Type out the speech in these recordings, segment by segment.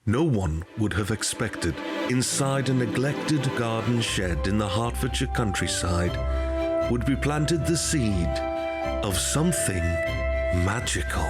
No one would have expected, inside a neglected garden shed in the Hertfordshire countryside, would be planted the seed of something magical.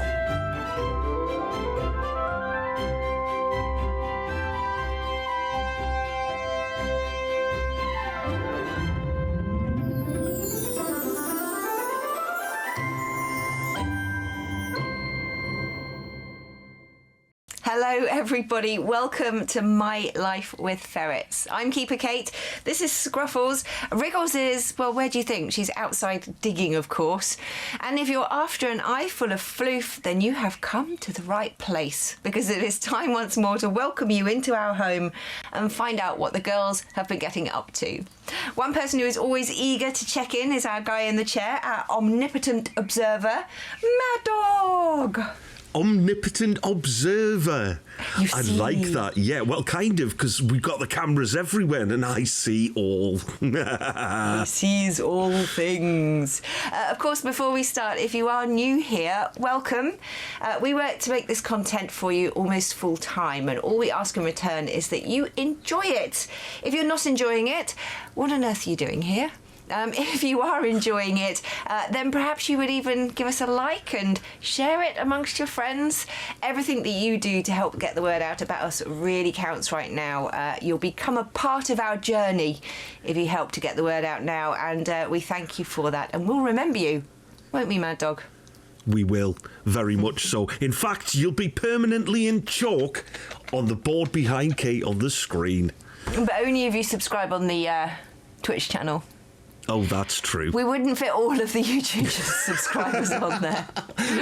Hello everybody, welcome to My Life with Ferrets. I'm Keeper Kate, this is Scruffles. Wriggles is, well, where do you think? She's outside digging, of course. And if you're after an eye full of floof, then you have come to the right place, because it is time once more to welcome you into our home and find out what the girls have been getting up to. One person who is always eager to check in is our guy in the chair, our omnipotent observer, MahdDogg. Omnipotent observer. I like that. Yeah, well, kind of, because we've got the cameras everywhere and I see all. He sees all things. Of course, before we start, if you are new here, welcome. We work to make this content for you almost full time, and all we ask in return is that you enjoy it. If you're not enjoying it, what on earth are you doing here? If you are enjoying it, then perhaps you would even give us a like and share it amongst your friends. Everything that you do to help get the word out about us really counts right now. You'll become a part of our journey if you help to get the word out now, and we thank you for that. And we'll remember you, won't we, MahdDogg? We will, very much so. In fact, you'll be permanently in chalk on the board behind Kate on the screen. But only if you subscribe on the Twitch channel. Oh, that's true. We wouldn't fit all of the YouTube subscribers on there.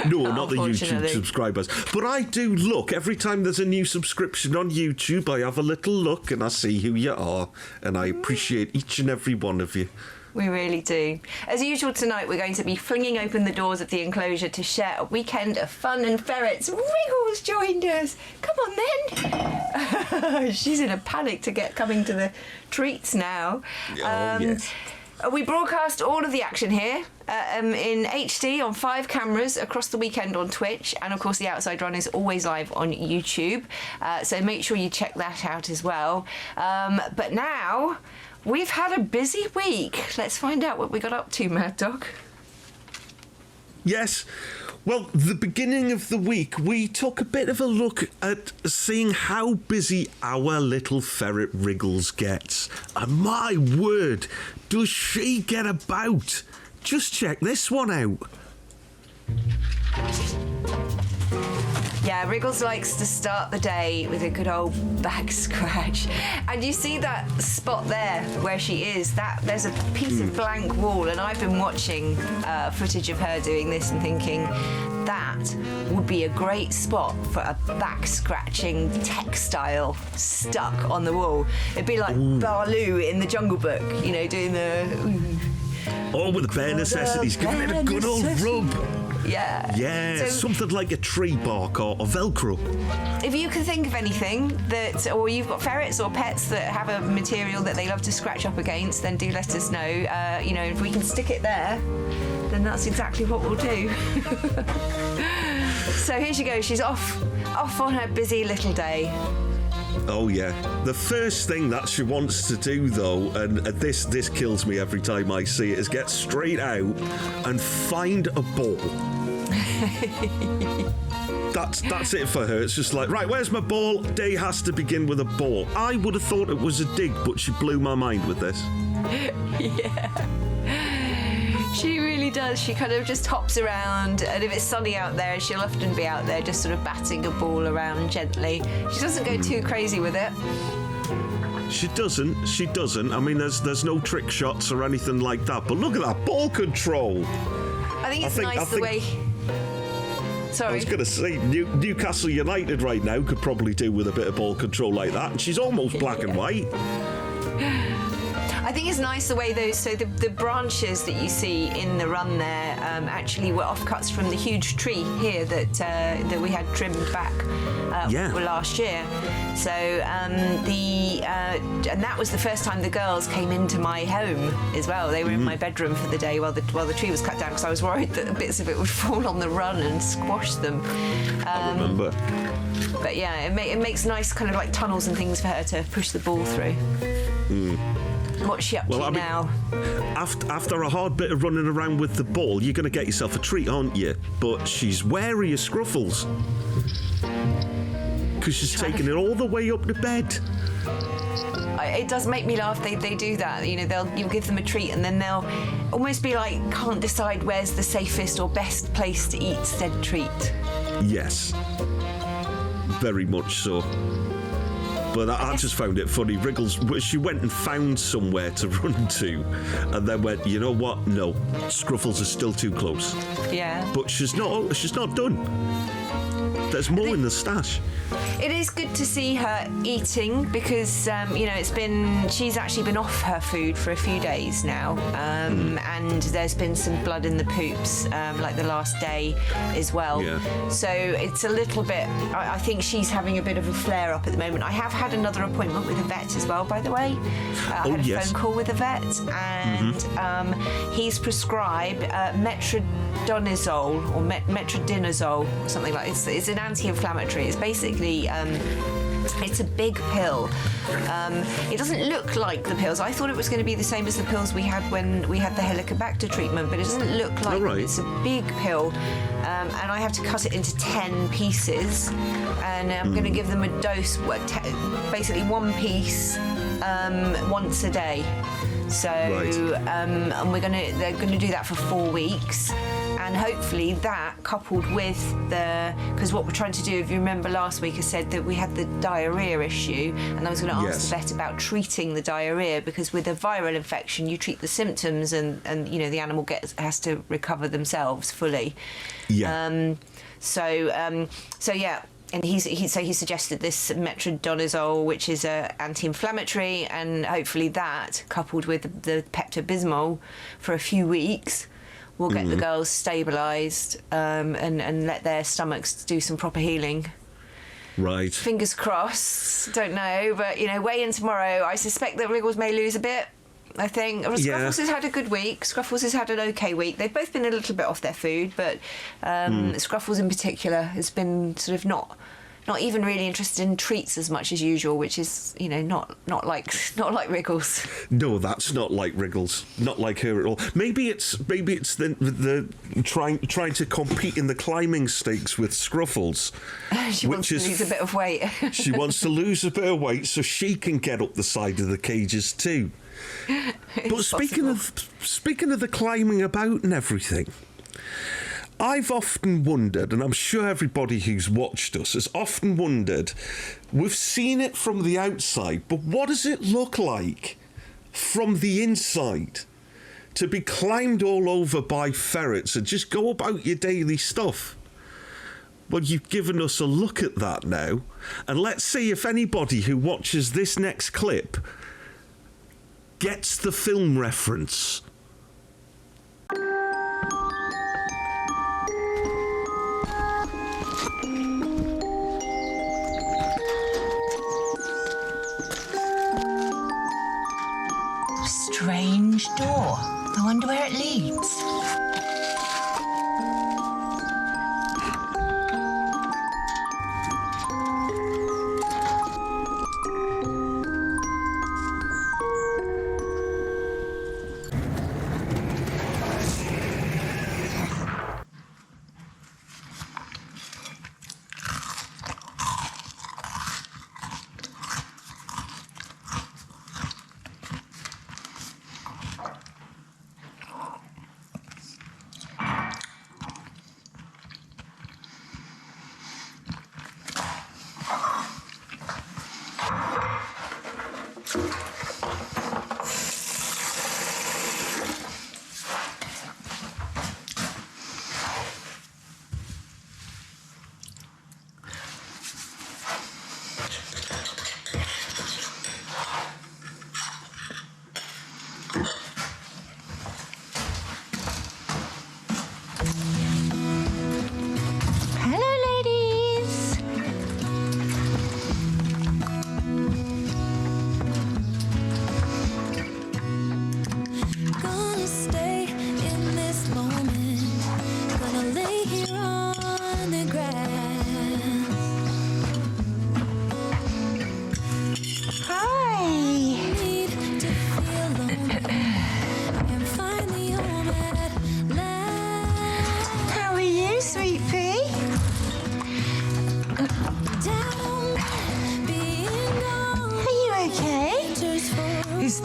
No, not the YouTube subscribers. But I do look. Every time there's a new subscription on YouTube, I have a little look and I see who you are. And I appreciate each and every one of you. We really do. As usual tonight, we're going to be flinging open the doors of the enclosure to share a weekend of fun and ferrets. Wriggles joined us. Come on then. She's in a panic to get coming to the treats now. Yes. We broadcast all of the action here in HD on 5 cameras across the weekend on Twitch, and of course the Outside Run is always live on YouTube, so make sure you check that out as well. But now, we've had a busy week. Let's find out what we got up to, MahdDogg. Yes. Well, the beginning of the week, we took a bit of a look at seeing how busy our little ferret Wriggles gets. And my word, does she get about? Just check this one out. Yeah, Wriggles likes to start the day with a good old back scratch. And you see that spot there where she is, there's a piece of blank wall, and I've been watching footage of her doing this and thinking that would be a great spot for a back scratching textile stuck on the wall. It'd be like Baloo in the Jungle Book, you know, doing the... Oh, with the bare necessities, giving it a good old rub. Yeah. Yeah, so, something like a tree bark or Velcro. If you can think of anything that, or you've got ferrets or pets that have a material that they love to scratch up against, then do let us know. You know, if we can stick it there, then that's exactly what we'll do. So here she goes. She's off on her busy little day. Oh yeah. The first thing that she wants to do though, and this kills me every time I see it, is get straight out and find a ball. That's it for her. It's just like, right, where's my ball? Day has to begin with a ball. I would have thought it was a dig, but she blew my mind with this. Yeah. She really does. She kind of just hops around, and if it's sunny out there, she'll often be out there just sort of batting a ball around gently. She doesn't go too crazy with it. She doesn't. I mean, there's no trick shots or anything like that, but look at that ball control. I think it's nice the way... Sorry. I was going to say, Newcastle United right now could probably do with a bit of ball control like that, and she's almost black and white. I think it's nice the way the branches that you see in the run there actually were offcuts from the huge tree here that we had trimmed back last year. So and that was the first time the girls came into my home as well. They were in my bedroom for the day while the tree was cut down, because I was worried that bits of it would fall on the run and squash them. I remember. But yeah, it makes nice kind of like tunnels and things for her to push the ball through. What's she up to now? After a hard bit of running around with the ball, you're going to get yourself a treat, aren't you? But she's wary of Scruffles. Because she's taking it all the way up to bed. It does make me laugh. They do that. You know, you'll give them a treat and then they'll almost be like, can't decide where's the safest or best place to eat said treat. Yes. Very much so. But I just found it funny. Wriggles, she went and found somewhere to run to and then went, you know what? No, Scruffles is still too close. Yeah. But she's not done. There's more in the stash. It is good to see her eating because, you know, she's actually been off her food for a few days now. And there's been some blood in the poops, like the last day as well. Yeah. So it's a little bit, I think she's having a bit of a flare up at the moment. I have had another appointment with a vet as well, by the way. I had a phone call with a vet and he's prescribed metronidazole or metronidazole, something like that. It's an anti-inflammatory. It's basically it's a big pill. It doesn't look like the pills. I thought it was going to be the same as the pills we had when we had the Helicobacter treatment, but it doesn't look like them. It's a big pill. And I have to cut it into 10 pieces. And I'm going to give them a dose, basically one piece once a day. So, and they're going to do that for 4 weeks. And hopefully that, coupled with because what we're trying to do, if you remember last week, I said that we had the diarrhea issue, and I was going to ask the vet about treating the diarrhea, because with a viral infection, you treat the symptoms, and you know the animal has to recover themselves fully. Yeah. So yeah. And he suggested this metronidazole, which is an anti-inflammatory, and hopefully that, coupled with the Pepto-Bismol for a few weeks, will get the girls stabilised and let their stomachs do some proper healing. Right. Fingers crossed. Don't know, but you know, weigh in tomorrow. I suspect that Wriggles may lose a bit. I think Scruffles has had a good week. Scruffles has had an okay week. They've both been a little bit off their food, but Scruffles in particular has been sort of not even really interested in treats as much as usual, which is, you know, not like Wriggles. No, that's not like Wriggles. Not like her at all. Maybe it's the trying to compete in the climbing stakes with Scruffles. She wants to lose a bit of weight. She wants to lose a bit of weight so she can get up the side of the cages too. But speaking of the climbing about and everything, I've often wondered, and I'm sure everybody who's watched us has often wondered, we've seen it from the outside, but what does it look like from the inside to be climbed all over by ferrets and just go about your daily stuff? Well, you've given us a look at that now, and let's see if anybody who watches this next clip gets the film reference. Strange door. I wonder where it leads.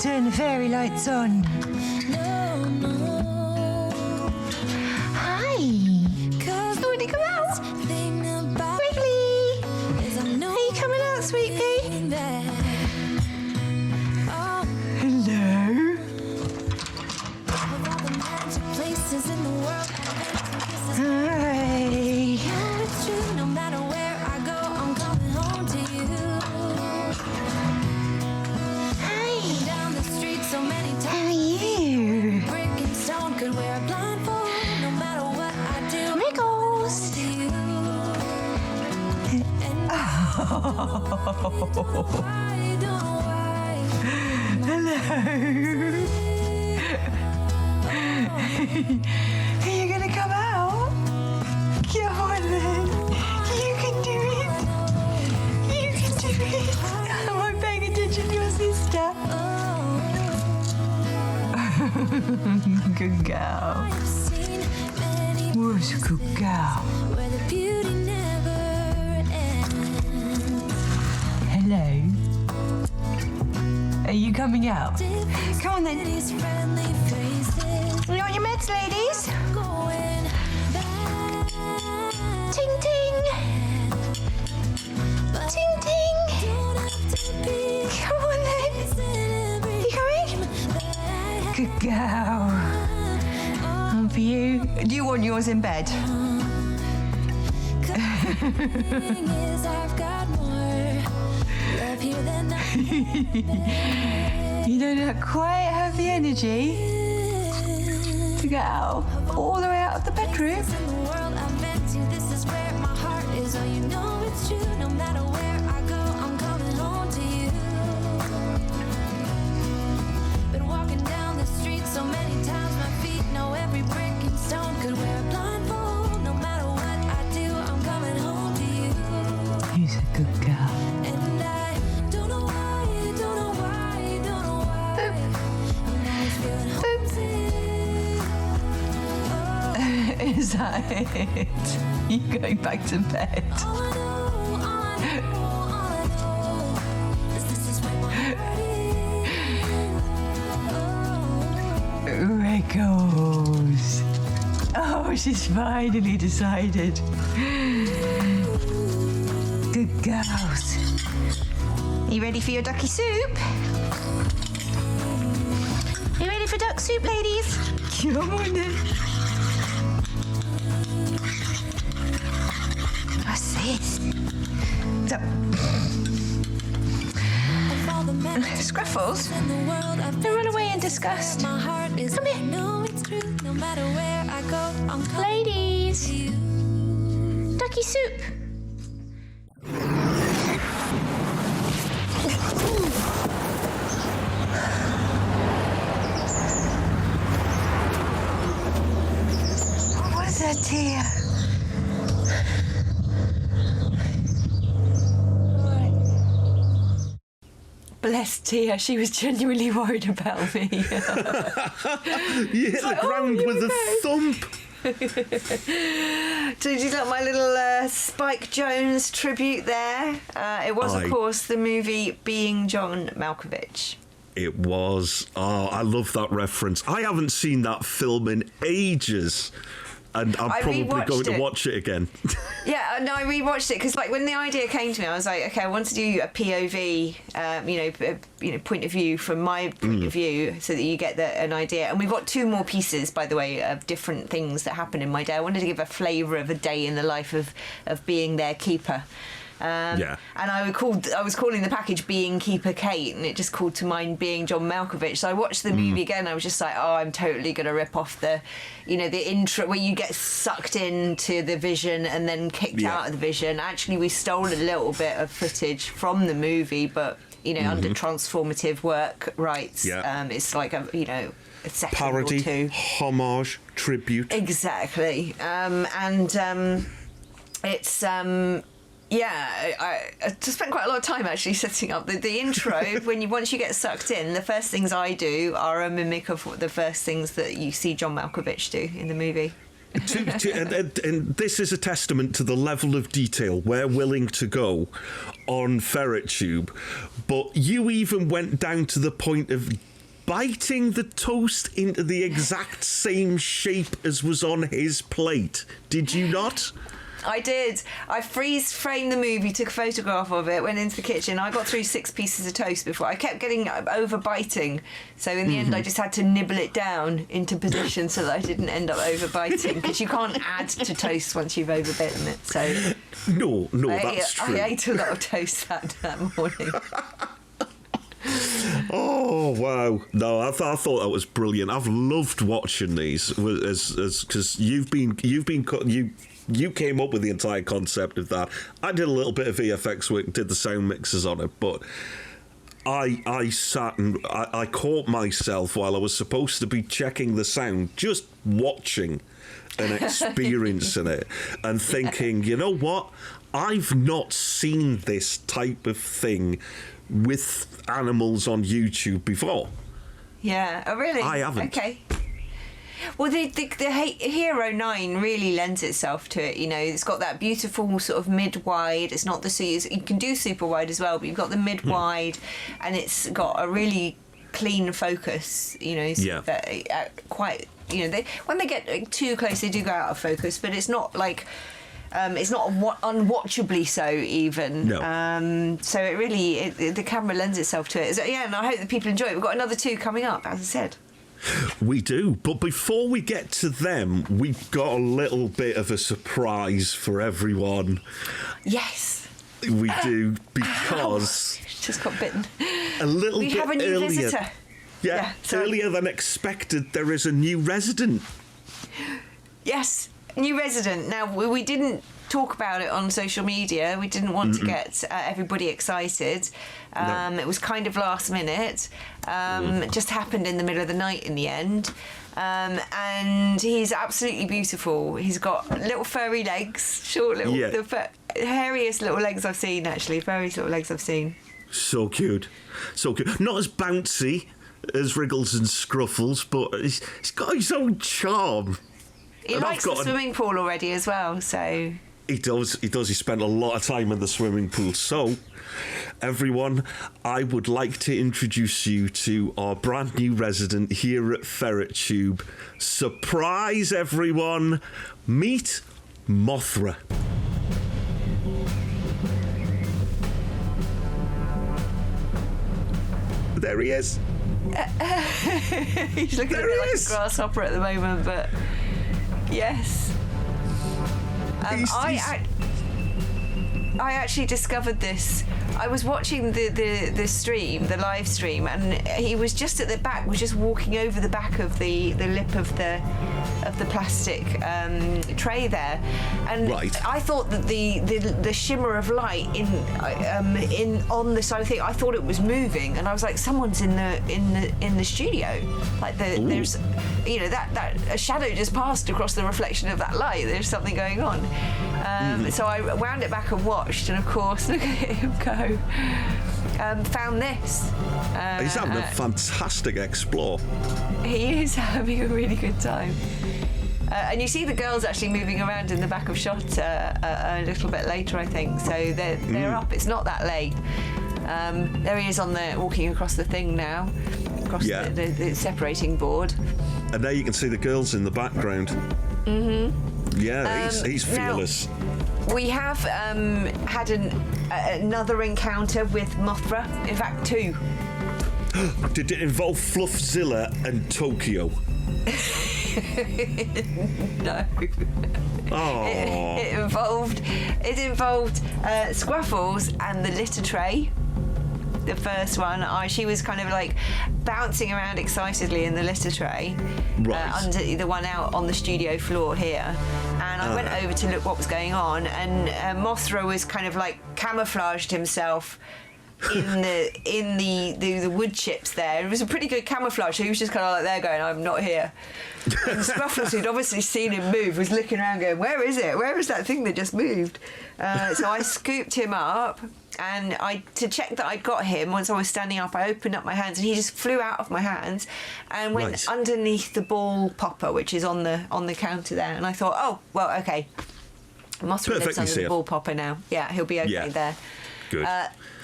turn the fairy lights on. Hi. You want to come out? Wriggly. Are you coming out, sweet pea? Hello. Hi. No matter where I go, I'm coming home to you. Hi. Down the street so many times. How are you? Brick and stone could wear a blindfold. No matter what I do, Wriggles. Hello. Are you gonna come out? Come on then. You can do it. You can do it. Am I paying attention to your sister? Good girl. Who's a good girl? Hello. Are you coming out? Come on then. You want your meds, ladies? Ting ting. Ting ting. Come on then. You coming? Good girl. And for you. Do you want yours in bed? You don't quite have the energy to get out all the way out of the bedroom. Been walking down the street so many times, my feet know every brick and stone could wear a blindfold. No matter what I do, I'm coming home to you. Who's a good girl? And I don't know why, don't know why, don't know why. Is that it? You going back to bed? Wriggles. Oh, she's finally decided. Good girls. You ready for your ducky soup? You ready for duck soup, ladies? Come on then. What's this? So, Scruffles, don't run away in disgust. Come here. Ladies, ducky soup. What was that, Tia? Bless Tia, she was genuinely worried about me. You hit the ground with a thump. Did you like my little Spike Jones tribute there? It was, of course, the movie Being John Malkovich. It was. Oh, I love that reference. I haven't seen that film in ages. And I'm probably going to watch it again. Yeah, no, I rewatched it because, like, when the idea came to me, I was like, okay, I want to do a POV, point of view from my point of view, so that you get an idea. And we've got 2 more pieces, by the way, of different things that happen in my day. I wanted to give a flavour of a day in the life of being their keeper. And I was calling the package Being Keeper Kate, and it just called to mind Being John Malkovich. So I watched the movie again. I was just like, oh, I'm totally going to rip off the intro where you get sucked into the vision and then kicked out of the vision. Actually, we stole a little bit of footage from the movie, but under transformative work rights, it's like a second parody, or 2. Homage, tribute. Exactly, it's. I just spent quite a lot of time actually setting up the intro. Once you get sucked in, the first things I do are a mimic of the first things that you see John Malkovich do in the movie. And this is a testament to the level of detail we're willing to go on FerretTube. But you even went down to the point of biting the toast into the exact same shape as was on his plate. Did you not? I did. I freeze framed the movie, took a photograph of it, went into the kitchen. I got through 6 pieces of toast before. I kept getting over biting. So in the end, I just had to nibble it down into position so that I didn't end up over biting. Because you can't add to toast once you've overbitten it. So No, that's true. I ate a lot of toast that morning. Oh wow! No, I thought that was brilliant. I've loved watching these because you came up with the entire concept of that. I did a little bit of VFX work, did the sound mixes on it, but I sat and I caught myself while I was supposed to be checking the sound, just watching and experiencing it and thinking, you know what? I've not seen this type of thing with animals on YouTube before. Yeah. Oh, really? I haven't. Okay. Well, the Hero 9 really lends itself to it. You know, it's got that beautiful sort of mid-wide. It's not you can do super wide as well, but you've got the mid-wide, and it's got a really clean focus. You know, quite. You know, when they get too close, they do go out of focus, but it's not like. It's not unwatchably so even. No. So it really, the camera lends itself to it. So, yeah, and I hope that people enjoy it. We've got another 2 coming up, as I said. We do, but before we get to them, we've got a little bit of a surprise for everyone. Yes. We do, because... Just got bitten. A little we bit have a new earlier, visitor. Yeah, earlier than expected, there is a new resident. Yes. New resident. Now, we didn't talk about it on social media. We didn't want to get everybody excited. No. It was kind of last minute. It just happened in the middle of the night in the end. And he's absolutely beautiful. He's got little furry legs, short little, the hairiest little legs I've seen, actually. Furriest little legs I've seen. So cute. So cute. Not as bouncy as Wriggles and Scruffles, but he's got his own charm. He likes the swimming pool already as well, so... He does. He spent a lot of time in the swimming pool. So, everyone, I would like to introduce you to our brand new resident here at FerretTube. Surprise, everyone! Meet Mothra. There he is. He's looking a bit like a grasshopper at the moment, but... Yes. I actually discovered this. I was watching the stream, the live stream, and he was just at the back, was just walking over the back of the lip of the plastic tray there, and I thought that the shimmer of light in on the side of the thing, I thought it was moving, and I was like, someone's in the studio, like there's, you know, that a shadow just passed across the reflection of that light. There's something going on. So I wound it back and watched, and of course, look at him go. Found this. He's having a fantastic explore. He is having a really good time. And you see the girls actually moving around in the back of shot a little bit later, I think. So they're up. It's not that late. There he is walking across the thing now, across the separating board. And there you can see the girls in the background. Mm-hmm. Yeah, he's fearless. Now, we have had another encounter with Mothra. In fact, 2. Did it involve Fluffzilla and Tokyo? No. Oh. It involved Scruffles and the litter tray. The first one, she was kind of like bouncing around excitedly in the litter tray, under the one out on the studio floor here, and I went over to look what was going on, and Mothra was kind of like camouflaged himself in the wood chips there. It was a pretty good camouflage, so he was just kind of like there going, I'm not here. And Scruffles, who'd obviously seen him move, was looking around going, where is it? Where is that thing that just moved? So I scooped him up, and to check that I'd got him, once I was standing up, I opened up my hands, and he just flew out of my hands and went underneath the ball popper, which is on the counter there. And I thought, oh, well, okay. Mothra lives under the ball popper now. Yeah, he'll be okay there. Good.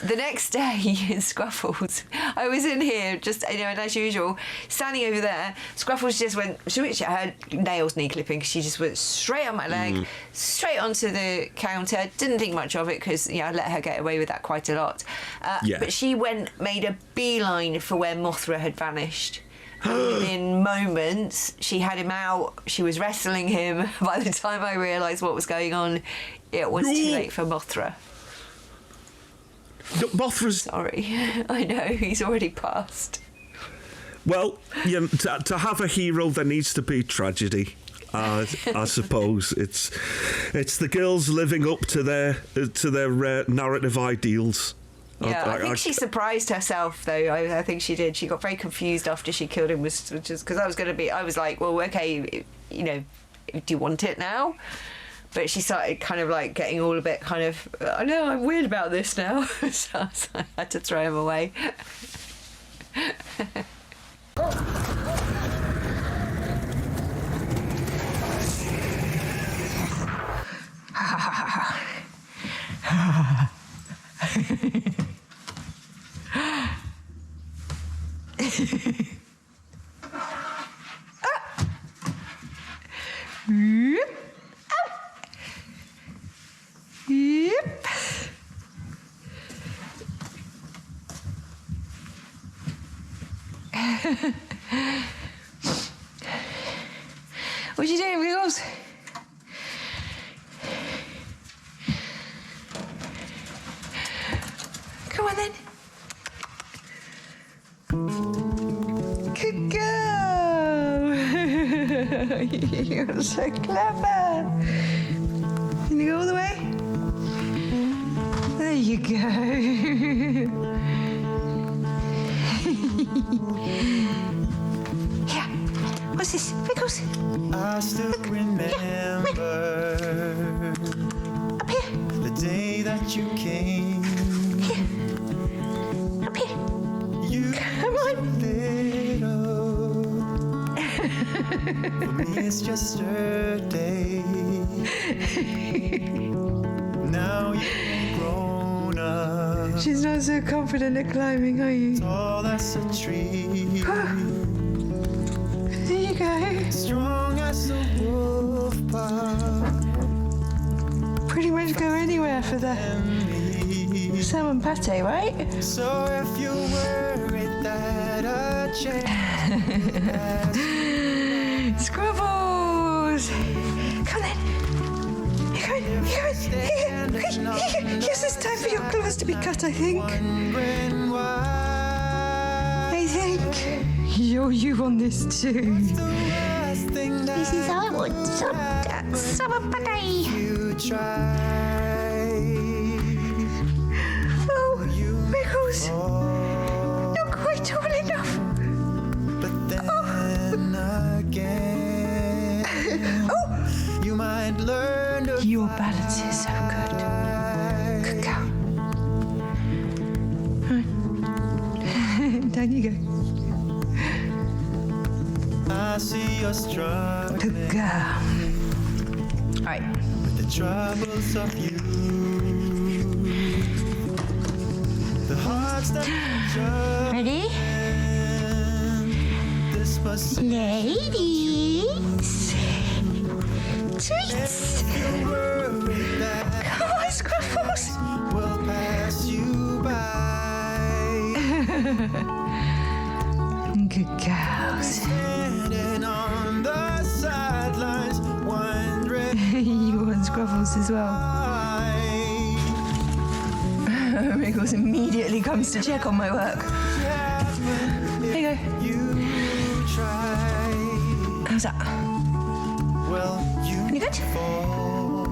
The next day in Scruffles, I was in here just, and as usual, standing over there. Scruffles just went, her nails knee clipping, because she just went straight on my leg, straight onto the counter. Didn't think much of it because, I let her get away with that quite a lot. But she made a beeline for where Mothra had vanished. And within moments, she had him out. She was wrestling him. By the time I realised what was going on, it was too late for Mothra. No, Mothra's... Sorry, I know, he's already passed. Well, to have a hero, there needs to be tragedy. I suppose it's the girls living up to their narrative ideals. Yeah, I think she surprised herself, though. I think she did. She got very confused after she killed him, which is because I was like, well, okay, do you want it now? But she started kind of like getting all a bit kind of, I know, I'm weird about this now. So I had to throw him away. Yep. What you doing, Wheels? Come on then. Good girl. You're so clever. Can you go all the way? There you go. Here. What's this? Wriggles. I still remember Up here. the day that you came. Here. Up here. You Come on. little. For me, it's just a day. Now you're grown up. She's not so confident at climbing, are you? Tall as a tree. There you go. Strong as a wolf pack. Pretty much go anywhere for the salmon pate, right? So if you're worried that a chance Scruffles! Come on then. Here. Yes, it's time for your claws to be cut, I think. wondering why I think you on this too. the last thing that This is I want some pate. you tried. Oh, Wriggles, Oh, not quite tall enough. but then again, you might learn to Your balance is so good. Good girl. Down you go. I see you're struggling Good girl. All right. with the troubles of you. The hearts that are Ready? this must Ladies. Treats. worry that Come on, Scruffles. will pass you by. Good girls. Standing on the sidelines, wondering You want Scruffles as well. why. Wriggles immediately comes to check on my work. There you go. You try. How's that? Well, Any good? fall.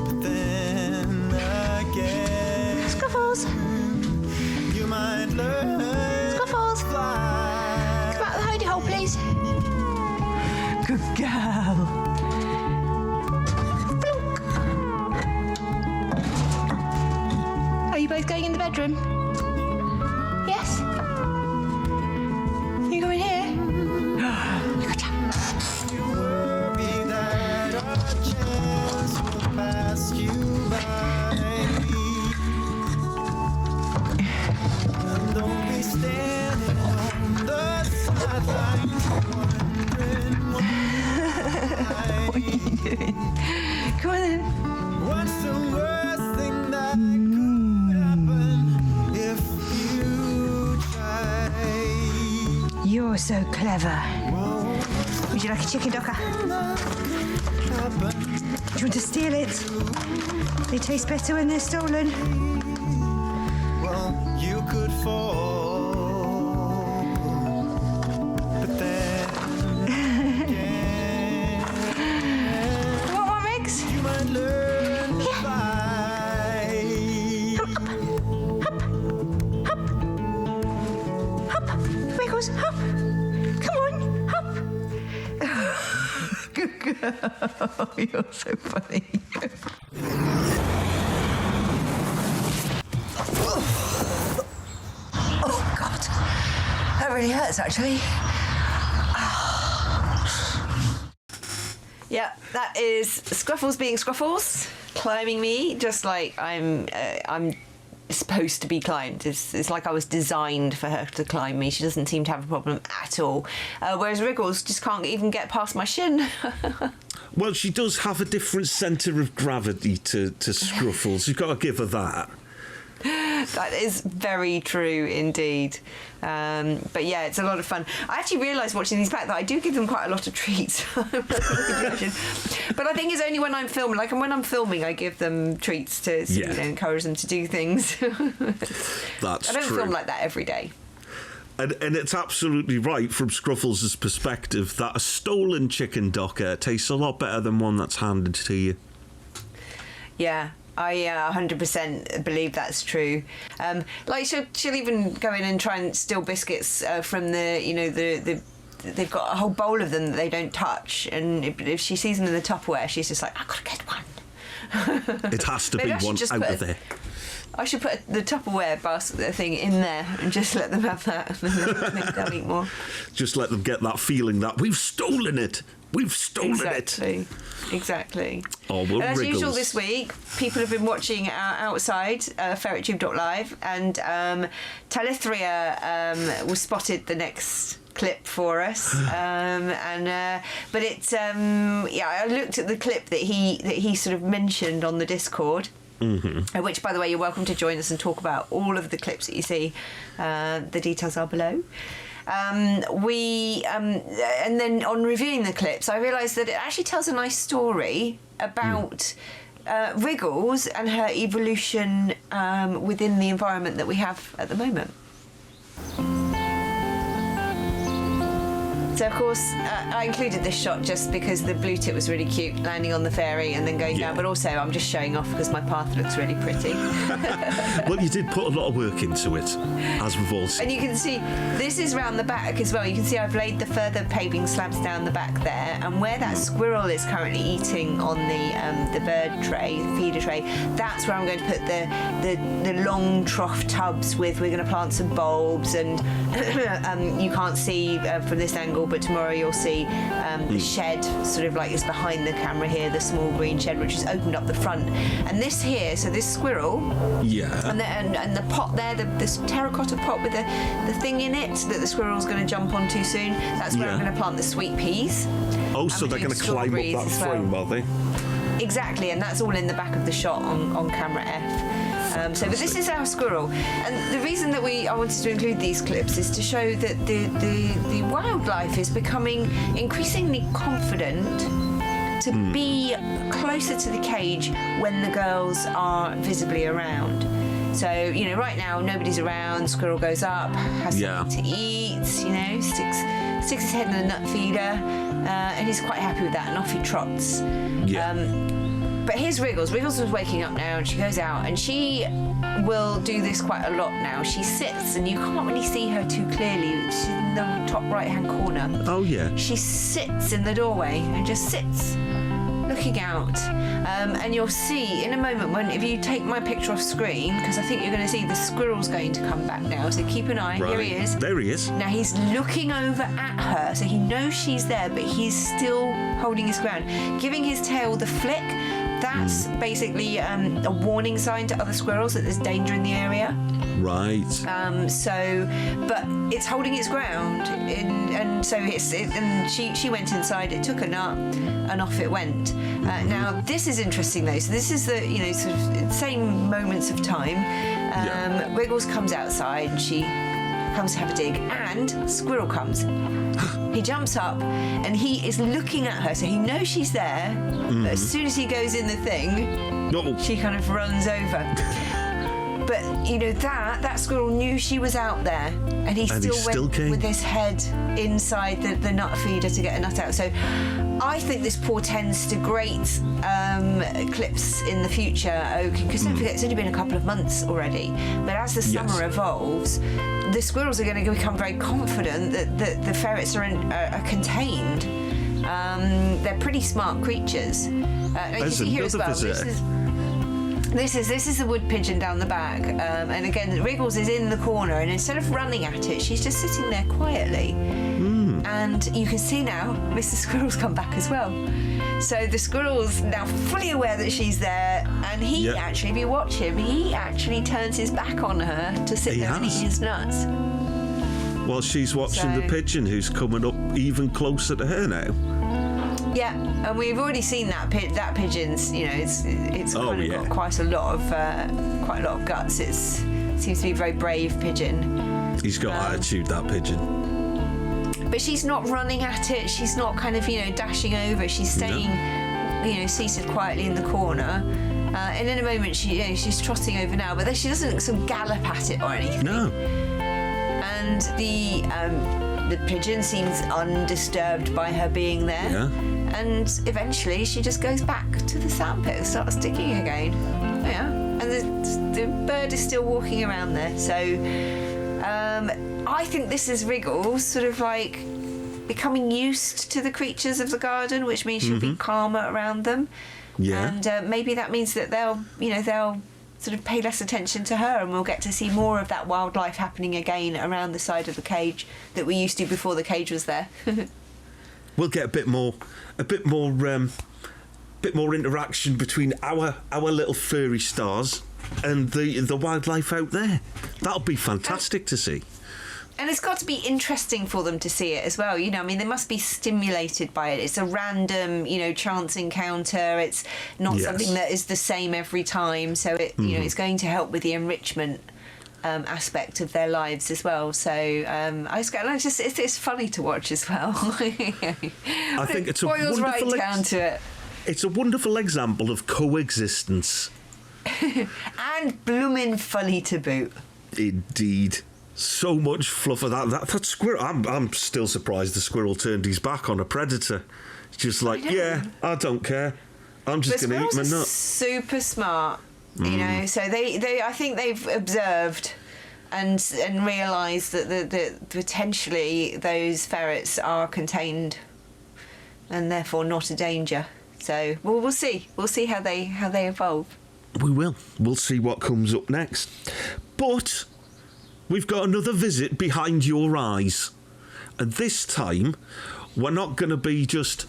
But then again, Scruffles. you might learn Scruffles. to fly. Come out of the hidey hole, please. Good girl. Are you both going in the bedroom? Yes? You go in here? Good job. You worry that a chance will pass you by. What are you doing? Come on then. What's the worst thing that could happen if you try? You're so clever. Would you like a chicken docker? Do you want to steal it? They taste better when they're stolen. Well, you could fall, but then again, Want one, Riggs? you might learn to fly. Hop, Wiggles, hop. Come on, hop. Good girl. You're so funny. Oh, God. That really hurts, actually. Yeah, that is Scruffles being Scruffles, climbing me just like I'm supposed to be climbed. It's like I was designed for her to climb me. She doesn't seem to have a problem at all. Whereas Wriggles just can't even get past my shin. Well, she does have a different centre of gravity to Scruffles. You've got to give her that. That is very true indeed. But yeah, it's a lot of fun. I actually realised watching these back that I do give them quite a lot of treats. But I think it's only when I'm filming. Like, when I'm filming, I give them treats to encourage them to do things. That's I don't true. film like that every day. And it's absolutely right from Scruffles' perspective that a stolen chicken docker tastes a lot better than one that's handed to you. Yeah. I 100% believe that's true. Like she'll even go in and try and steal biscuits from the they've got a whole bowl of them that they don't touch, and if she sees them in the Tupperware, she's just like, I've got to get one. It has to be one out of there. I should put the Tupperware basket thing in there and just let them have that, and then make them eat more. Just let them get that feeling that we've stolen it. We've stolen it. Exactly. Oh, well, As Wriggles. usual this week, people have been watching outside FerretTube.live, and Talithria was spotted the next clip for us, but it's I looked at the clip that he sort of mentioned on the Discord. Mm-hmm. Which, by the way, you're welcome to join us and talk about all of the clips that you see. The details are below. And then on reviewing the clips, I realised that it actually tells a nice story about Wriggles and her evolution within the environment that we have at the moment. So, of course, I included this shot just because the blue tip was really cute, landing on the fairy and then going down, but also I'm just showing off because my path looks really pretty. Well, you did put a lot of work into it, as we've all seen. And you can see, this is round the back as well. You can see I've laid the further paving slabs down the back there, and where that squirrel is currently eating on the bird tray, the feeder tray, that's where I'm going to put the long trough tubs with. We're going to plant some bulbs, and you can't see from this angle, but tomorrow you'll see the shed sort of like is behind the camera here, the small green shed which is opened up the front, and this here, so this squirrel, and the pot there, this terracotta pot with the thing in it that the squirrel's going to jump onto soon, that's where I'm going to plant the sweet peas. Oh, so they're going to climb up that frame, are they? Exactly, and that's all in the back of the shot on camera F. But this is our squirrel, and the reason that I wanted to include these clips is to show that the wildlife is becoming increasingly confident to be closer to the cage when the girls are visibly around. So, right now nobody's around, squirrel goes up, has something to eat, sticks his head in the nut feeder, and he's quite happy with that, and off he trots. But here's Wriggles. Wriggles was waking up now, and she goes out, and she will do this quite a lot now. She sits, and you can't really see her too clearly. She's in the top right-hand corner. Oh, yeah. She sits in the doorway and just sits, looking out. And you'll see in a moment if you take my picture off screen, because I think you're going to see the squirrel's going to come back now. So keep an eye. Right. Here he is. There he is. Now he's looking over at her, so he knows she's there, but he's still holding his ground, giving his tail the flick. that's basically a warning sign to other squirrels that there's danger in the area. Right. But it's holding its ground, and so she went inside. It took a nut, and off it went. Now this is interesting though. So this is the sort of same moments of time. Wriggles comes outside, and she comes to have a dig, and squirrel comes. He jumps up, and he is looking at her, so he knows she's there. But as soon as he goes in the thing, she kind of runs over. But that squirrel knew she was out there, and he still went with his head inside the nut feeder to get a nut out. So I think this portends to great eclipse in the future, because don't forget, it's only been a couple of months already. But as the summer evolves, the squirrels are going to become very confident that the ferrets are contained. They're pretty smart creatures. You see here as well. This is the wood pigeon down the back, and again, Wriggles is in the corner, and instead of running at it, she's just sitting there quietly. And you can see now, Mr. Squirrel's come back as well. So the squirrel's now fully aware that she's there, and he actually, if you watch him, he actually turns his back on her to sit there and eat his nuts. Well, she's watching the pigeon who's coming up even closer to her now. Yeah, and we've already seen that pigeon's. It's got quite a lot of guts. It seems to be a very brave pigeon. He's got attitude, that pigeon. But she's not running at it. She's not kind of dashing over. She's staying, seated quietly in the corner. And in a moment, she's trotting over now, but she doesn't sort of gallop at it or anything. No. And the pigeon seems undisturbed by her being there. Yeah. And eventually she just goes back to the sandpit and starts digging again. Yeah. And the bird is still walking around there. So I think this is Wriggles sort of like becoming used to the creatures of the garden, which means she'll be calmer around them. Yeah. And maybe that means that they'll sort of pay less attention to her, and we'll get to see more of that wildlife happening again around the side of the cage that we used to before the cage was there. We'll get a bit more interaction between our little furry stars and the wildlife out there. That'll be fantastic to see. And it's got to be interesting for them to see it as well. They must be stimulated by it. It's a random, chance encounter. It's not something that is the same every time. So it's going to help with the enrichment aspect of their lives as well. So it's funny to watch as well. I think it's boils right down to it. It's a wonderful example of coexistence. And bloomin' funny to boot. Indeed. So much fluff of that squirrel. I'm still surprised the squirrel turned his back on a predator. It's just like, I don't care. I'm just going to eat my nut. Super smart, So they I think they've observed and realised that potentially those ferrets are contained and therefore not a danger. So we'll see. We'll see how they evolve. We will. We'll see what comes up next. But we've got another visit behind your eyes. And this time, we're not going to be just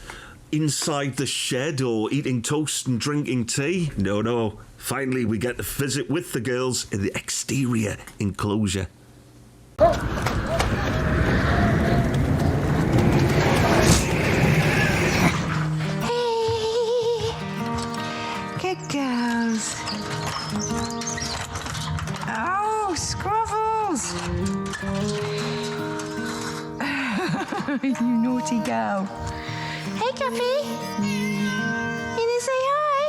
inside the shed or eating toast and drinking tea. No. Finally, we get to visit with the girls in the exterior enclosure. Hey! Good girls. Oh, Scruffles! You naughty girl. Hey, Guppy. You gonna say hi?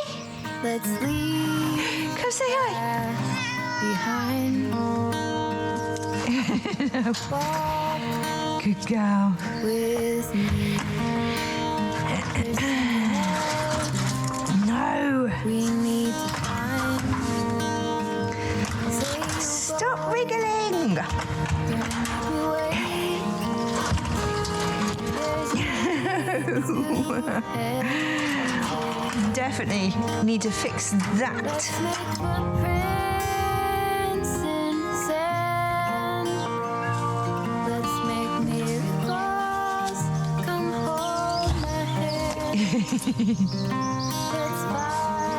Let's leave Come say hi. behind. Walk Good girl. with me. No. We need to find. Stop wriggling. Definitely need to fix that. Let's make footprints in sand. Let's make miracles. Come hold my hand. Let's fly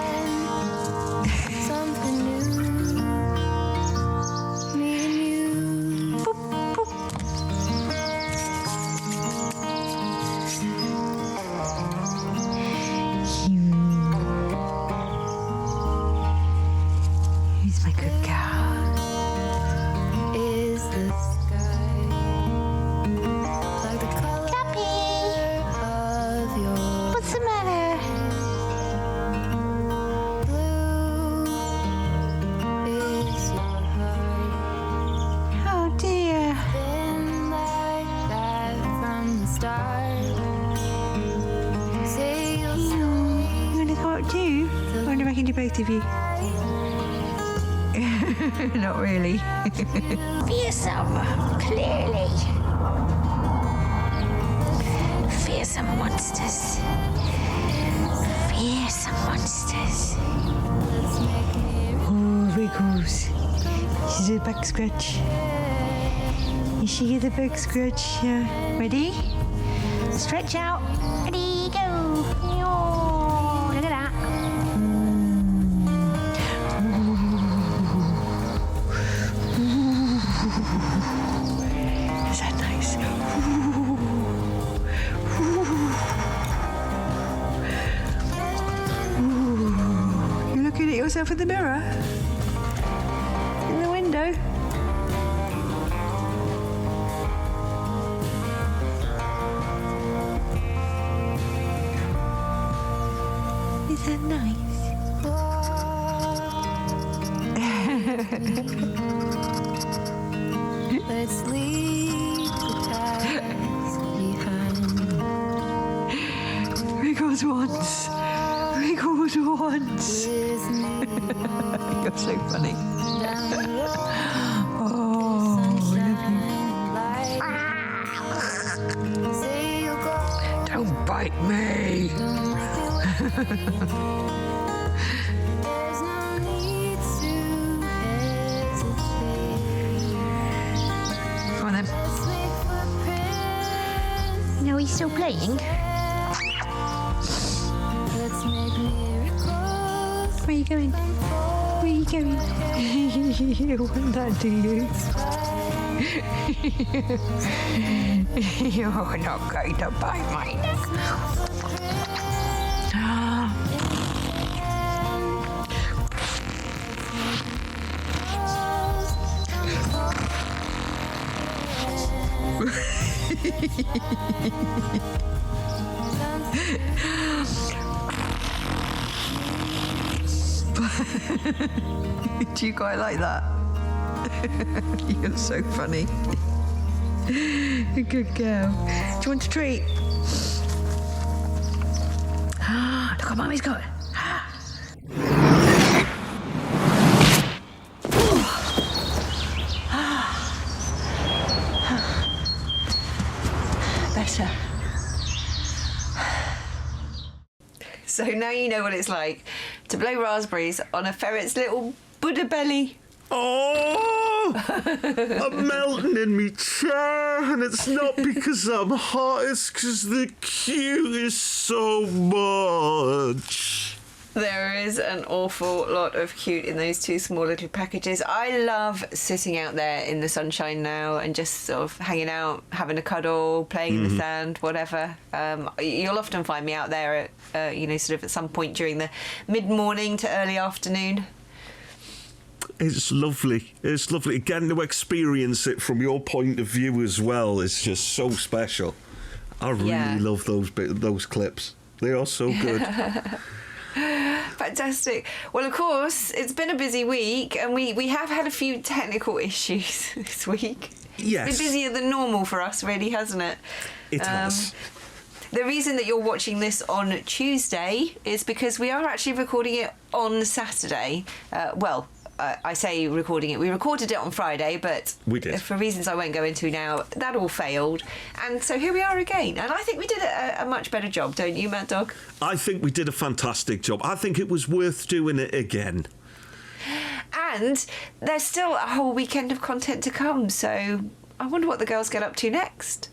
both of you? Not really. Fearsome, clearly. Fearsome monsters. Fearsome monsters. Oh, Wriggles. She's a back scratch. Is she the back scratch? Ready? Stretch out. Ready, go. Oh, look at that. Is that nice? You're looking at yourself in the mirror? In the window? Is that nice? Let's leave the past behind. Wriggles once. Wriggles once. With me You're so funny. down the road, Oh, light. Say you'll go, don't bite me. there's no need to hesitate. Come on then. Let's make footprints. No, he's still playing. Let's make miracles. Where are you going? Where are you going? You don't want that, do you? You're not going to bite my neck. Do you quite like that? You're so funny. Good girl. Do you want a treat? Look what Mummy's got. Better. So now you know what it's like to blow raspberries on a ferret's little Buddha belly. Oh, I'm melting in me chair, and it's not because I'm hot, it's because the queue is so much. There is an awful lot of cute in those two small little packages. I love sitting out there in the sunshine now and just sort of hanging out, having a cuddle, playing in the sand, whatever. You'll often find me out there at, sort of at some point during the mid-morning to early afternoon. It's lovely. It's lovely. Getting to experience it from your point of view as well is just so special. I really love those clips. They are so good. Fantastic. Well, of course, it's been a busy week and we have had a few technical issues this week. Yes. It's been busier than normal for us, really, hasn't it? It has. The reason that you're watching this on Tuesday is because we are actually recording it on Saturday. I say recording it. We recorded it on Friday, but we did. For reasons I won't go into now, that all failed. And so here we are again. And I think we did a much better job, don't you, MahdDogg? I think we did a fantastic job. I think it was worth doing it again. And there's still a whole weekend of content to come, so I wonder what the girls get up to next.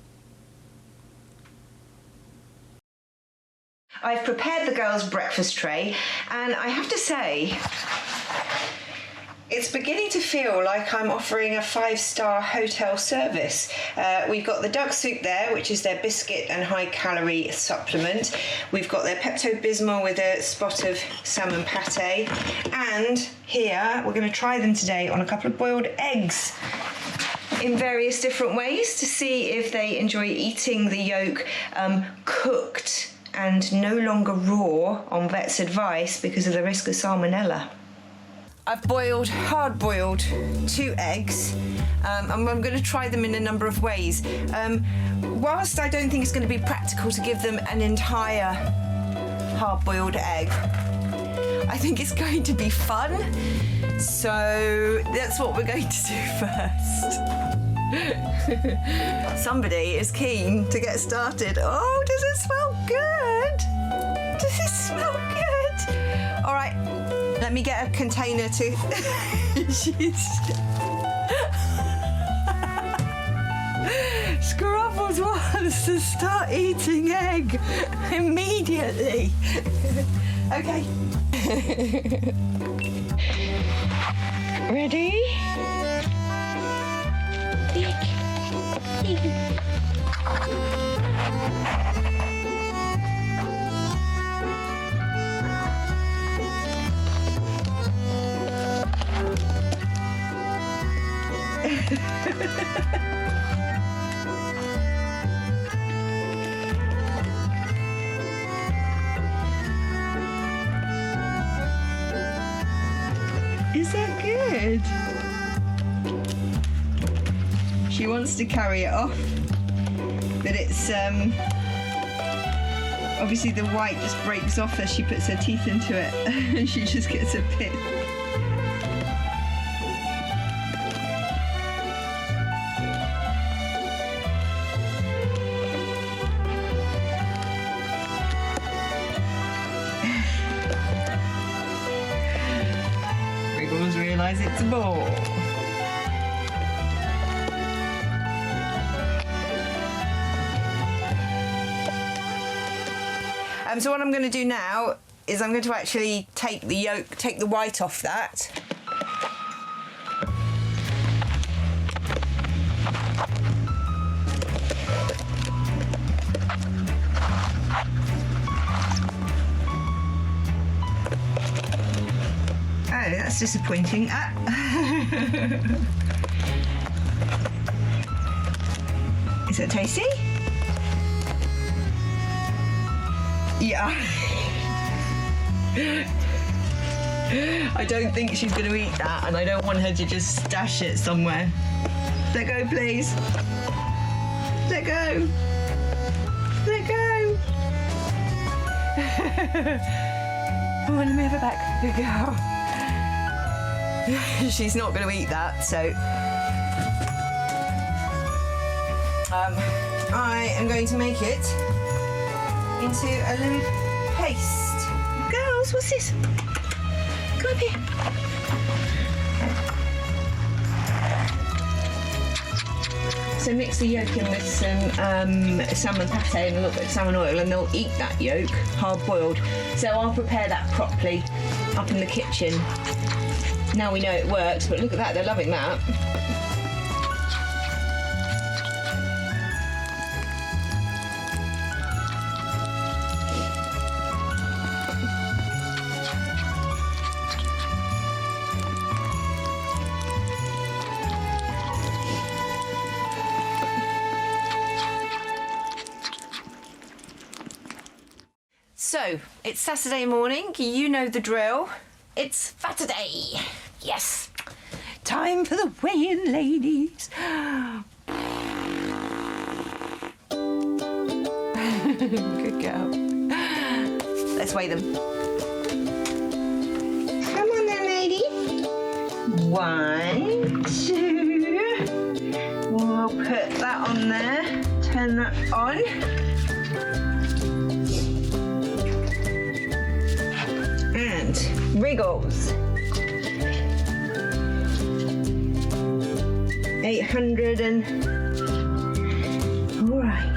I've prepared the girls' breakfast tray, and I have to say, it's beginning to feel like I'm offering a 5-star hotel service. We've got the duck soup there, which is their biscuit and high-calorie supplement. We've got their Pepto-Bismol with a spot of salmon pate. And here, we're going to try them today on a couple of boiled eggs in various different ways to see if they enjoy eating the yolk cooked and no longer raw on vet's advice because of the risk of salmonella. I've hard-boiled 2 eggs, and I'm going to try them in a number of ways. Whilst I don't think it's going to be practical to give them an entire hard-boiled egg, I think it's going to be fun. So that's what we're going to do first. Somebody is keen to get started. Oh, does it smell good? Does it smell good? All right, let me get a container to... Scruffles wants to start eating egg immediately. Okay. Ready? Is that good? She wants to carry it off, but it's obviously the white just breaks off as she puts her teeth into it and she just gets a bit. Wriggles realise it's a ball. So what I'm going to do now is I'm going to actually take the yolk, take the white off that. Oh, that's disappointing. Ah. Is it tasty? Yeah. I don't think she's going to eat that, and I don't want her to just stash it somewhere. Let go, please. Let go. Let go. Oh, let me have it back. Good girl. She's not going to eat that, so... I am going to make it into a little paste. Girls, what's this? Come up here. So mix the yolk in with some salmon pate and a little bit of salmon oil, and they'll eat that yolk, hard boiled. So I'll prepare that properly up in the kitchen. Now we know it works, but look at that, they're loving that. So, it's Saturday morning, you know the drill. It's Fatterday. Yes. Time for the weigh-in, ladies. Good girl. Let's weigh them. Come on then, lady. 1, 2. We'll put that on there. Turn that on. And Wriggles. 800 and... Alright.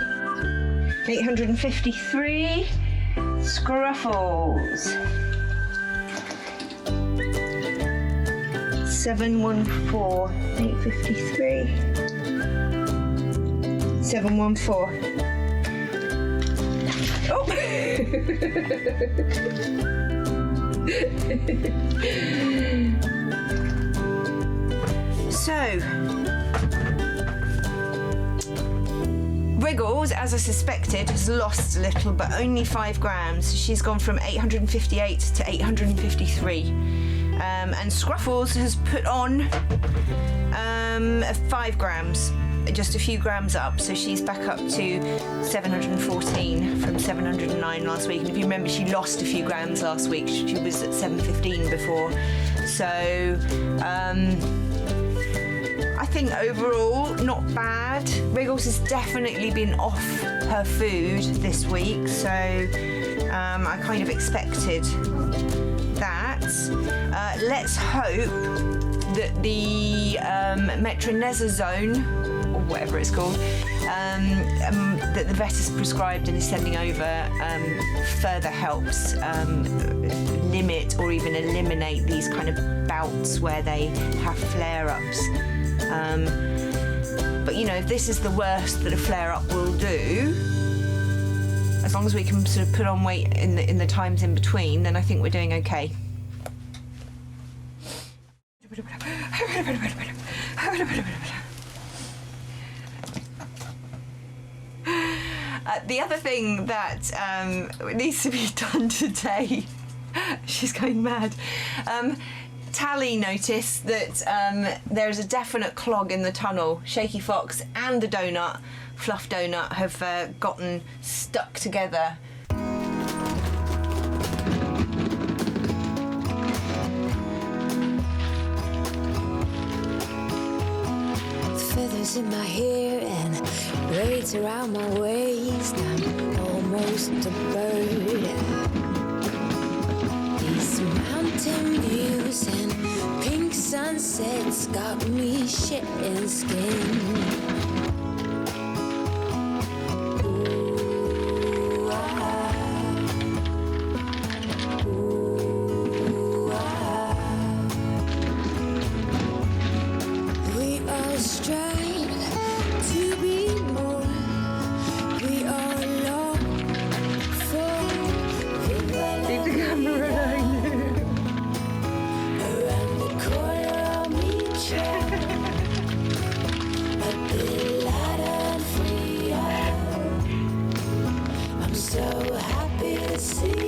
853. Scruffles. 714. 853. 714. Oh! So, Wriggles, as I suspected, has lost a little, but only 5 grams. She's gone from 858 to 853. And Scruffles has put on 5 grams. just a few grams up, so she's back up to 714 from 709 last week. And if you remember, she lost a few grams last week. She was at 715 before. So I think overall not bad. Wriggles has definitely been off her food this week, so I kind of expected that. Let's hope that the metronidazole, or whatever it's called, that the vet has prescribed and is sending over further helps limit or even eliminate these kind of bouts where they have flare-ups. But you know, if this is the worst that a flare-up will do, as long as we can sort of put on weight in the times in between, then I think we're doing okay. The other thing that needs to be done today, she's going mad. Tally noticed that there's a definite clog in the tunnel. Shaky Fox and the donut, Fluff Donut, have gotten stuck together. Feathers in my hair and braids around my waist. I'm almost a bird. These mountain views and pink sunsets got me shedding skin. Ooh, we all strive to be more. We all long for Leave the camera alone. around the corner I'll meet you. A bit lighter and freer. I'm so happy to see you.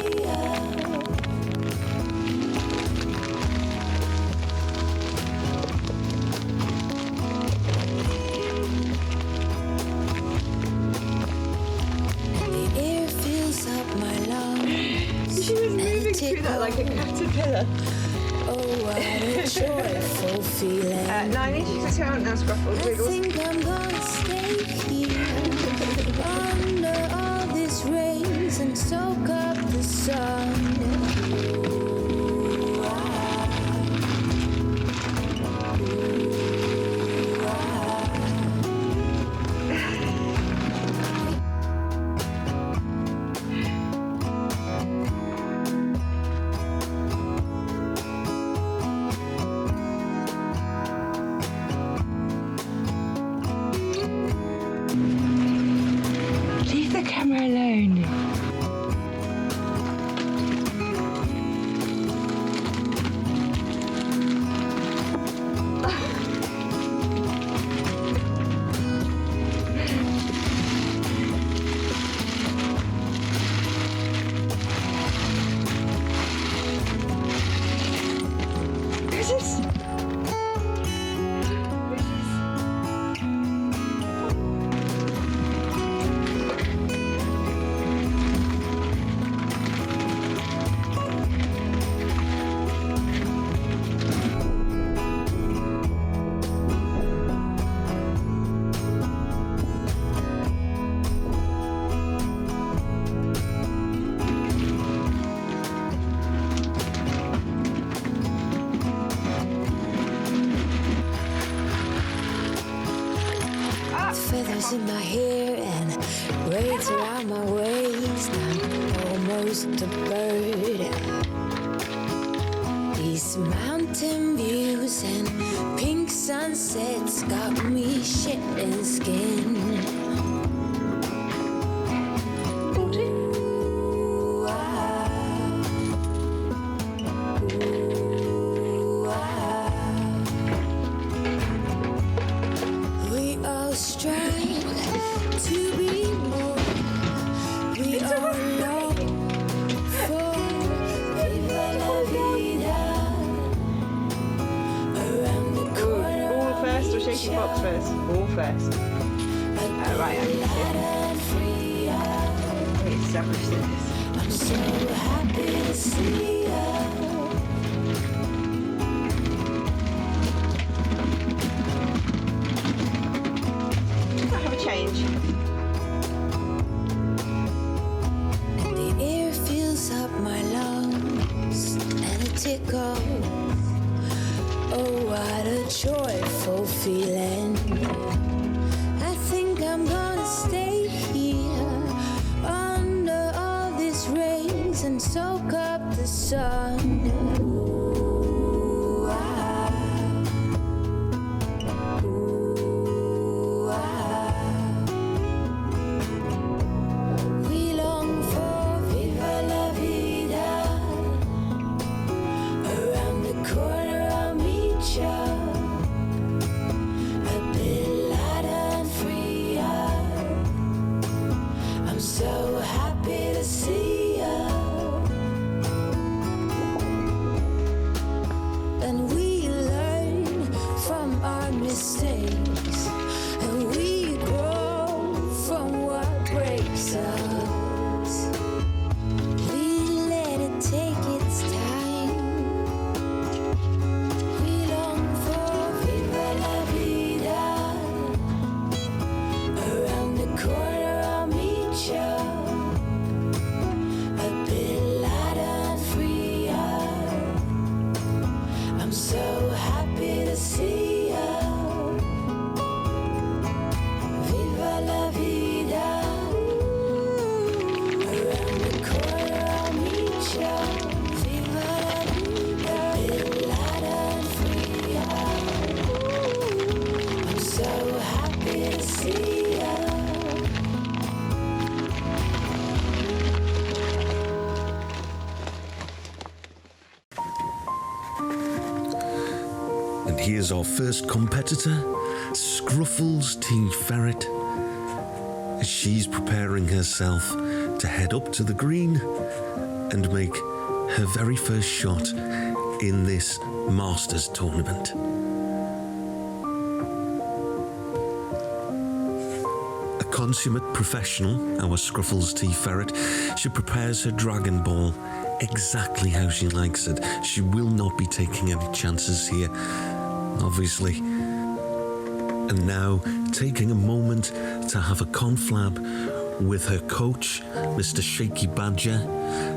The air fills up my lungs. She was moving through that like a caterpillar. Oh, what a joyful feeling. 9 inches to count now, Scruffles, I Wriggles. think I'm gonna stay here under all these rays and soak up the sun. Ooh, Leave the camera alone. Who's this? feathers in my hair and braids around my waist. I'm almost a bird. These mountain views and pink sunsets got me shedding skin. Ooh, we all strive to be more. We all long for viva la vida. Around the corner. All first or shaking box first? Ball first. Right, I need to. We established this. I'm so happy to see you. Have a change. And the air fills up my lungs and it tickles. Oh, what a joyful feeling. I think I'm gonna stay here under all these rays and soak up the sun. Ooh, ah. Ooh, ah. We long for viva la vida. Around the corner I'll meet you. A bit lighter and freer. I'm so happy to see you. And we learn from our mistakes. And we grow from what breaks us. We let it take its time. We long for viva la vida. Around the corner I'll meet you. A bit lighter and freer. I'm so happy to see you. Viva la vida. Around the corner I'll meet you. Viva la vida. A bit lighter and freer. I'm so happy to see you. And here's our first competitor, Scruffles T. Ferret. She's preparing herself to head up to the green and make her very first shot in this Masters tournament. A consummate professional, our Scruffles T. Ferret, she prepares her Dragon Ball exactly how she likes it. She will not be taking any chances here, obviously. And now, taking a moment to have a conflab with her coach, Mr. Shaky Badger,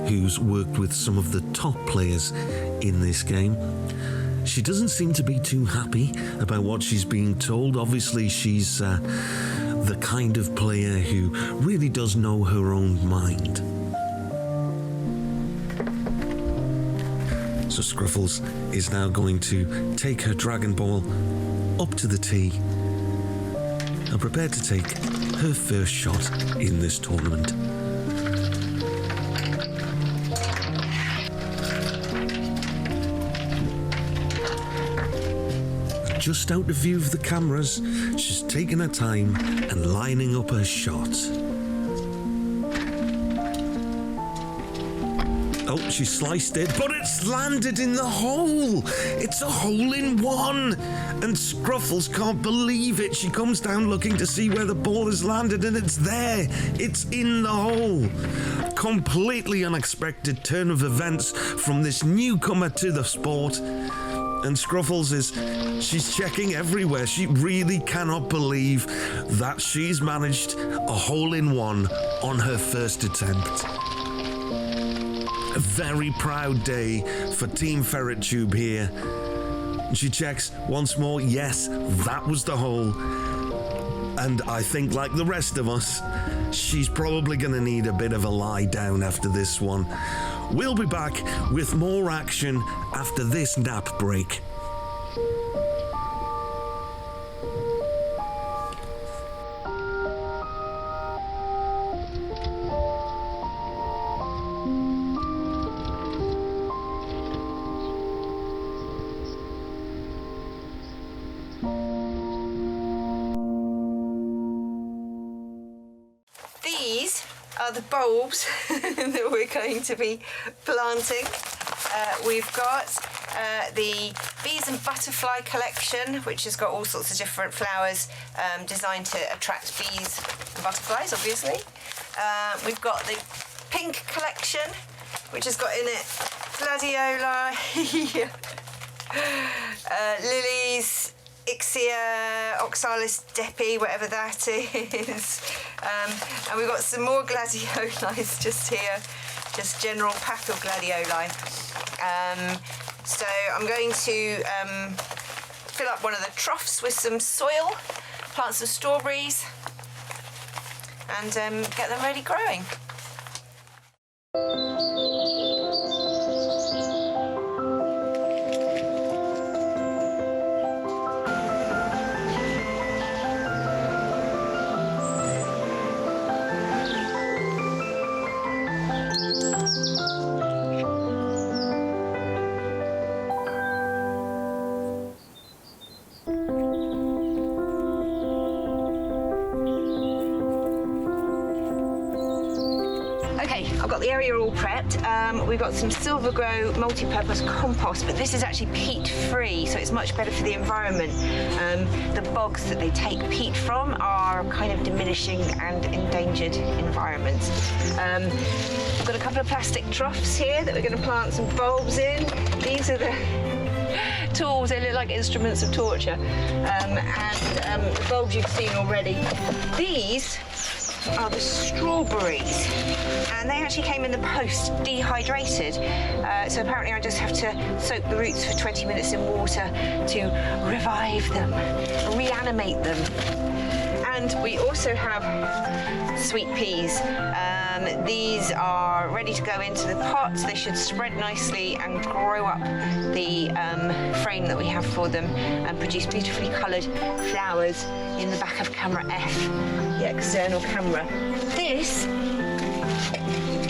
who's worked with some of the top players in this game. She doesn't seem to be too happy about what she's being told. Obviously, she's the kind of player who really does know her own mind. So Scruffles is now going to take her Dragon Ball up to the tee and prepare to take her first shot in this tournament. Just out of view of the cameras, she's taking her time and lining up her shot. Oh, she sliced it, but it's landed in the hole. It's a hole-in-one. And Scruffles can't believe it. She comes down looking to see where the ball has landed, and it's there. It's in the hole. Completely unexpected turn of events from this newcomer to the sport. And Scruffles she's checking everywhere. She really cannot believe that she's managed a hole-in-one on her first attempt. A very proud day for Team FerretTube here. She checks once more. Yes, that was the hole. And I think, like the rest of us, she's probably going to need a bit of a lie down after this one. We'll be back with more action after this nap break. These are the bulbs that we're going to be planting. We've got the Bees and Butterfly collection, which has got all sorts of different flowers designed to attract bees and butterflies, obviously. We've got the Pink collection, which has got in it gladioli, lilies, Ixia, Oxalis depi, whatever that is. And we've got some more gladioli just here, just general pack of gladioli. So I'm going to fill up one of the troughs with some soil, plant some strawberries, and get them ready growing. Okay, I've got the area all prepped. We've got some Silver Grow multi-purpose compost, but this is actually peat-free, so it's much better for the environment. The bogs that they take peat from are kind of diminishing and endangered environments. I've got a couple of plastic troughs here that we're going to plant some bulbs in. These are the tools, they look like instruments of torture. The bulbs you've seen already. These are the strawberries, and they actually came in the post dehydrated, so apparently I just have to soak the roots for 20 minutes in water to revive them, reanimate them. And we also have sweet peas. These are ready to go into the pot. They should spread nicely and grow up the frame that we have for them and produce beautifully coloured flowers in the back of camera F, the external camera. This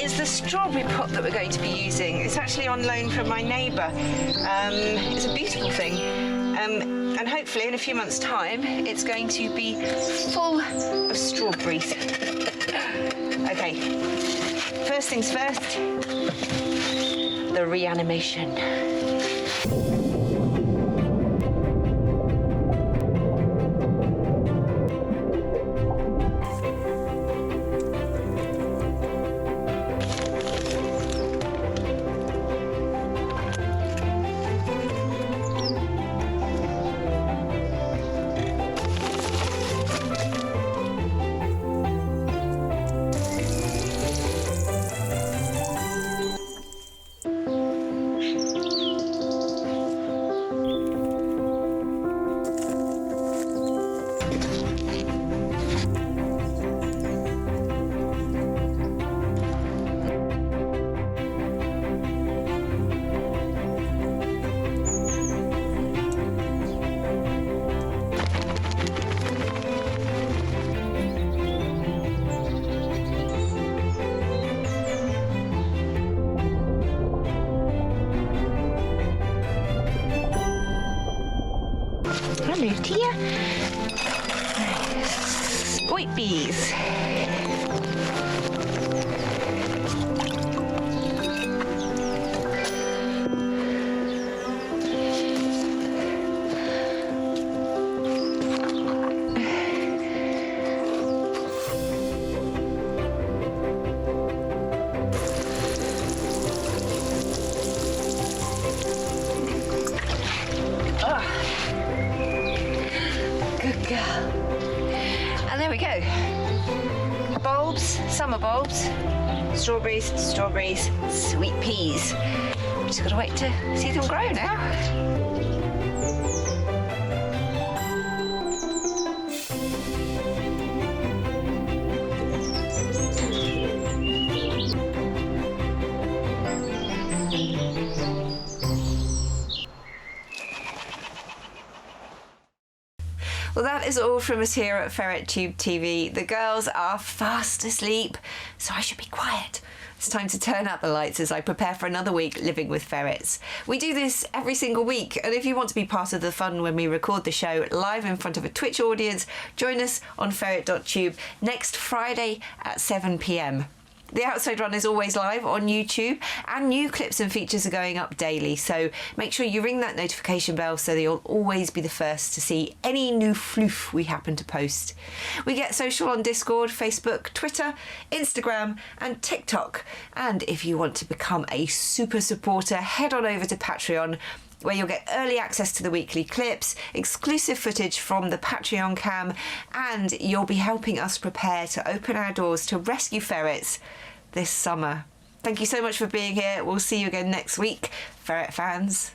is the strawberry pot that we're going to be using. It's actually on loan from my neighbour. It's a beautiful thing. And hopefully in a few months' time, it's going to be full of strawberries. Okay, first things first, the reanimation. Hello, dear. Sweet bees. Good girl. And there we go. Bulbs, summer bulbs, strawberries, strawberries, sweet peas. Just gotta wait to see them grow now. Well, that is all from us here at FerretTube TV. The girls are fast asleep, so I should be quiet. It's time to turn out the lights as I prepare for another week living with ferrets. We do this every single week, and if you want to be part of the fun when we record the show live in front of a Twitch audience, join us on ferret.tube next Friday at 7 p.m. The Outside Run is always live on YouTube, and new clips and features are going up daily, so make sure you ring that notification bell so that you'll always be the first to see any new floof we happen to post. We get social on Discord, Facebook, Twitter, Instagram and TikTok. And if you want to become a super supporter, head on over to Patreon, where you'll get early access to the weekly clips, exclusive footage from the Patreon cam, and you'll be helping us prepare to open our doors to rescue ferrets this summer. Thank you so much for being here. We'll see you again next week, Ferret fans.